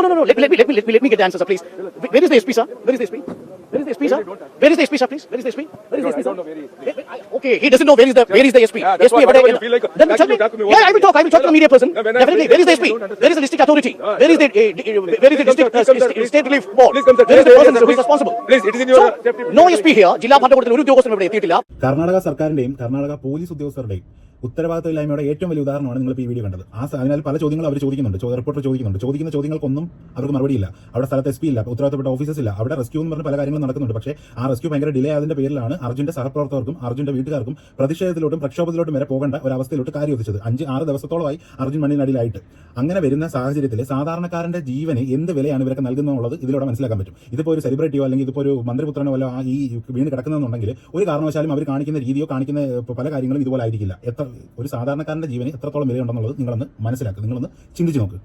No. Let me get the answer, sir, please. Where is the SP, sir? Where is the SP? Where is the SP, sir? Where is the SP, sir, please? Where is the SP? Where is the SP, sir? Okay, he doesn't know where is the SP. Yeah, that's SP, why whenever you feel like then tell me. talk to me, Yeah, I will talk to a media person. Definitely. Where is the SP? Where is the district authority? Where is the district state relief board? Where is the person who is responsible? Please, it is in your safety. No SP here. ജില്ലാ ഭരണകൂടത്തിൽ ഒരു ഉദ്യോഗസ്ഥനും ഇവിടെ എത്തിയിട്ടില്ല. കർണാടക സർക്കാരിന്റെയും Karnataka police ഉദ്യോഗസ്ഥരുടെയും ഉത്തരവാദിത്തമില്ലായ്മയുടെ ഏറ്റവും വലിയ ഉദാഹരണമാണ് നിങ്ങൾ ഈ വീഡിയോ കണ്ടത്. അതിനാൽ പല ചോദ്യങ്ങളും അവർ ചോദിക്കുന്നുണ്ട്, റിപ്പോർട്ടർ ചോദിക്കുന്ന ചോദ്യങ്ങൾക്കൊന്നും അവർക്ക് മറുപടിയില്ല. അവിടെ സ്ഥലത്ത് SP ഇല്ല, ഉത്തരവാദിത്തപ്പെട്ട ഓഫീസേഴ്സ് ഇല്ല, അവിടെ റെസ്ക്യൂ എന്ന് പറഞ്ഞ പല കാര്യങ്ങളും നടക്കുന്നുണ്ട്. പക്ഷേ ആ റെസ്ക്യൂ ഭയങ്കര ഡിലേ ആയതിന്റെ പേരിലാണ് അർജുന്റെ സഹപ്രവർത്തകർക്കും അർജുന്റെ വീട്ടുകാർക്കും പ്രതിഷേധത്തിലോട്ടും പ്രക്ഷോഭത്തിലോട്ടും വരെ പോകേണ്ട ഒരു അവസ്ഥയിലോട്ട് കാര്യം എത്തിച്ചത്. 5-6 ദിവസത്തോളമായി അർജുൻ മണ്ണിനടിയിലായിട്ട്. അങ്ങനെ വരുന്ന സാഹചര്യത്തിൽ സാധാരണക്കാരന്റെ ജീവന് എന്ത് വിലയാണ് ഇവരൊക്കെ നൽകുന്നതെന്നുള്ളത് ഇതിലൂടെ മനസ്സിലാക്കാൻ പറ്റും. ഇതിപ്പോൾ ഒരു സെലിബ്രിറ്റിയോ അല്ലെങ്കിൽ ഇതിപ്പോൾ ഒരു മന്ത്രിപുത്രനോ അല്ല ഈ വീണ് കിടക്കുന്നതെന്നുണ്ടെങ്കിൽ ഒരു കാരണവശാലും അവർ കാണിക്കുന്ന രീതിയോ കാണിക്കുന്ന പല കാര്യങ്ങളും ഇതുപോലെ ആയിരിക്കില്ല. ഒരു സാധാരണക്കാരന്റെ ജീവന് എത്രത്തോളം വിലയുണ്ടെന്നുള്ളത് നിങ്ങളൊന്ന് മനസ്സിലാക്കുക, നിങ്ങളൊന്ന് ചിന്തിച്ചു നോക്ക്.